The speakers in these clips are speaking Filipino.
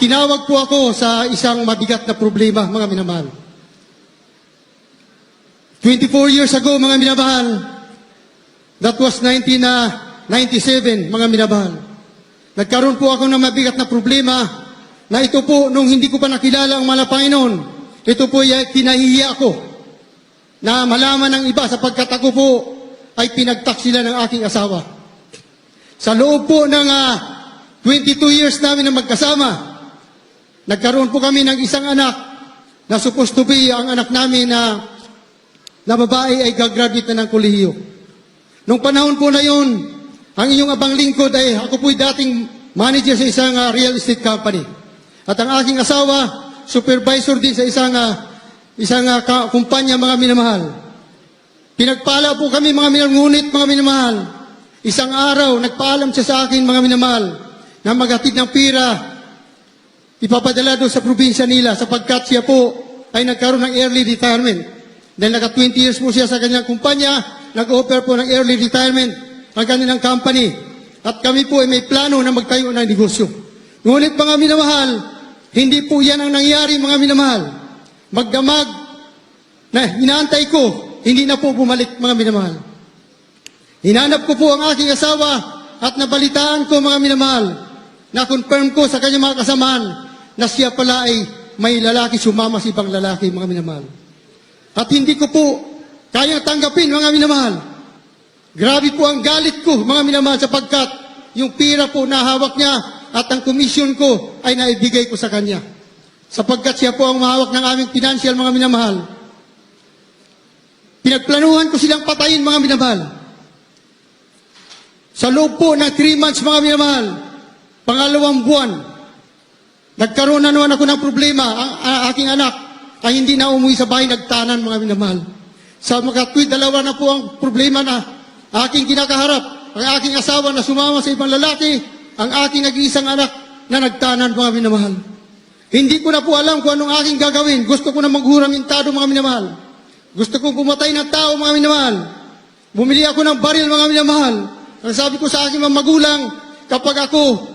tinawag po ako sa isang mabigat na problema, mga minamahal. 24 years ago, mga minamahal, that was 1997, mga minamahal. Nagkaroon po ako ng mabigat na problema na ito po, nung hindi ko pa nakilala ang mahal na Panginoon, ito po ay kinahihiya ako na malaman ng iba sapagkat ako po ay pinagtaksila ng aking asawa. Sa loob po ng 22 years namin na magkasama, nagkaroon po kami ng isang anak na supposed to be ang anak namin na babae ay gagraduate na ng kolehiyo. Nung panahon po na yun, ang inyong abang lingkod ay ako po'y dating manager sa isang real estate company. At ang aking asawa, supervisor din sa isang kumpanya, mga minamahal. Pinagpala po kami, mga minamahal, ngunit mga minamahal, isang araw, nagpaalam siya sa akin, mga minamahal, na maghatid ng pira, ipapadala doon sa probinsya nila, sapagkat siya po ay nagkaroon ng early retirement. Dahil naka 20 years po siya sa kanyang kumpanya, nag-offer po ng early retirement ang kanilang company. At kami po ay may plano na magtayo ng negosyo. Ngunit mga minamahal, hindi po yan ang nangyari, mga minamahal. Magdamag na inaantay ko, hindi na po bumalik, mga minamahal. Hinanap ko po ang aking asawa at nabalitaan ko, mga minamahal, na confirm ko sa kanyang mga kasamahan na siya pala ay may lalaki sumama sa ibang lalaki, mga minamahal. At hindi ko po kayang tanggapin, mga minamahal. Grabe po ang galit ko, mga minamahal, sapagkat yung pira po na hawak niya at ang komisyon ko ay naibigay ko sa kanya. Sapagkat siya po ang mahawak ng aming financial, mga minamahal. Pinagplanuhan ko silang patayin, mga minamahal. Sa loob po ng 3 months, mga minamahal, pangalawang buwan, nagkaroon na naman ako ng problema. Ang aking anak ay hindi na umuwi sa bahay, nagtanan, mga minamahal. Sa mga tuwid, dalawa na po ang problema na aking kinakaharap. Ang aking asawa na sumama sa ibang lalaki, ang aking nag-iisang anak na nagtanan, mga minamahal. Hindi ko na po alam kung anong aking gagawin. Gusto ko na maghuramintado, mga minamahal. Gusto kong pumatay ng tao, mga minamahal. Bumili ako ng baril, mga minamahal. Ang sabi ko sa aking mga magulang, kapag ako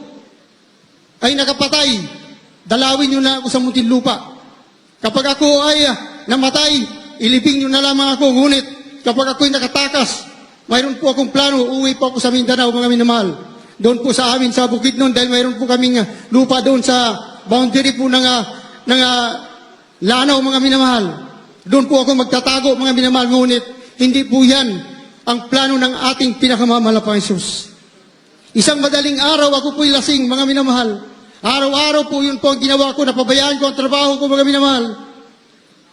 ay nakapatay, dalawin nyo na ako sa Muntinlupa. Kapag ako ay namatay, ilibing nyo na lamang ako. Ngunit kapag ako ay nakatakas, mayroon po akong plano, uuwi po ako sa Mindanao, mga minamahal. Doon po sa amin, sa Bukidnon, dahil mayroon po kaming lupa doon sa boundary po ng Lanao, mga minamahal. Doon po ako magtatago, mga minamahal. Ngunit hindi po yan ang plano ng ating pinakamamahal na Panginoon. Isang madaling araw, ako po'y lasing, mga minamahal. Araw-araw po yun po ang ginawa ko, napabayaan ko ang trabaho ko, mga minamahal.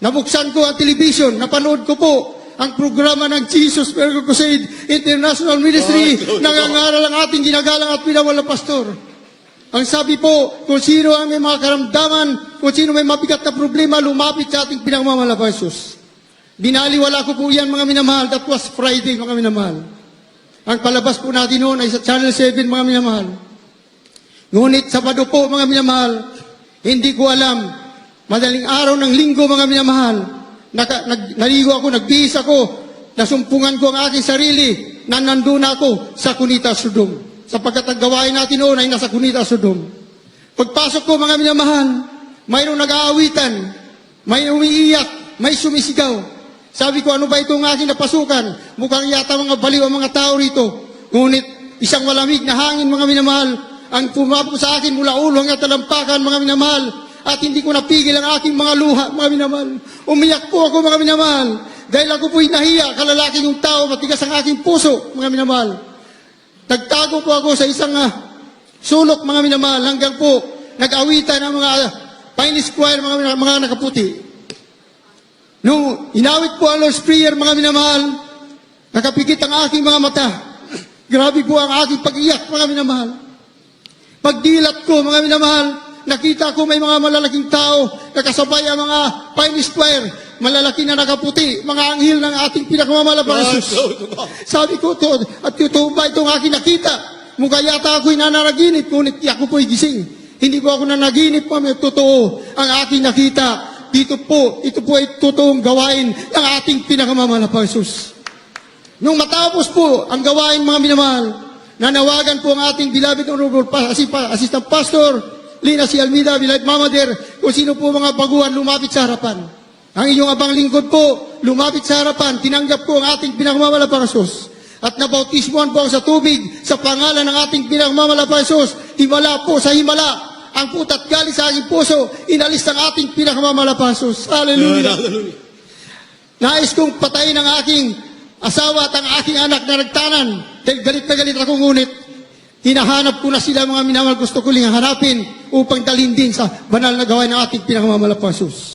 Nabuksan ko ang television, napanood ko po ang programa ng Jesus Miracle Crusade International Ministry, nangangaral ang ating ginagalang at pinawal na pastor. Ang sabi po, kung sino ang may mga karamdaman, kung sino may mabigat na problema, lumapit sa ating pinakamamahal na Jesus. Binaliwala ko po yan, mga minamahal. That was Friday, mga minamahal. Ang palabas po natin noon ay sa Channel 7, mga minamahal. Ngunit Sabado po, mga minamahal, hindi ko alam, madaling araw ng linggo, mga minamahal, naligo ako, nagbihis ako, nasumpungan ko ang aking sarili, na nandun ako sa Cunita, Sodom. Sapagkat ang gawain natin noon ay nasa Cunita, Sodom. Pagpasok ko, mga minamahal, mayroong nag-aawitan, may umiiyak, may sumisigaw. Sabi ko, ano ba itong aking napasukan? Mukhang yata mga baliw ang mga tao rito. Ngunit isang malamig na hangin, mga minamahal, ang pumapok sa akin mula ulo hanggang talampakan, mga minamahal. At hindi ko napigil ang aking mga luha, mga minamahal. Umiyak po ako, mga minamahal. Dahil ako po'y nahiya, kalalaking yung tao, matigas ang aking puso, mga minamahal. Nagtago po ako sa isang sulok, mga minamahal, hanggang po nag-awitan ang mga Pioneer Choir, mga nakaputi. Nung inawit po ang Lord's Prayer, mga minamahal, nakapikit ang aking mga mata. Grabe po ang aking pag-iyak, mga minamahal. Pagdilat ko, mga minamahal, nakita ko may mga malalaking tao, nakasabay ang mga Pioneer Choir, malalaki na nakaputi, mga anghel ng ating pinakamamahal na Jesus. Sabi ko to, at totoo ba itong aking nakita? Mukha yata ako'y nananaginip, ngunit ako po'y gising. Hindi ko ako nanaginip, mga totoo ang aking nakita. Ito po ay totoong gawain ng ating pinakamamahal na Jesus. Nung matapos po ang gawain, mga minamahal, nanawagan po ang ating beloved honorable assistant pastor, Lina C. Almeida, Bilay Mamader, kung sino po mga baguhan lumapit sa harapan. Ang inyong abang lingkod po, lumapit sa harapan, tinanggap ko ang ating pinakamamalapang Diyos. At nabautismuhan po ako sa tubig sa pangalan ng ating pinakamamalapang Diyos. Himala po sa himala. Ang putat galing sa aking puso, inalis ng ating pinakamamalapang Diyos. Hallelujah. Nais kong patayin ang aking asawa at ang aking anak na nagtanan. Dahil galit na galit ako, ngunit hinahanap ko na sila mga minamahal. Gusto ko lang hanapin upang dalhin din sa banal na gawain ng ating pinakamamalapang Diyos.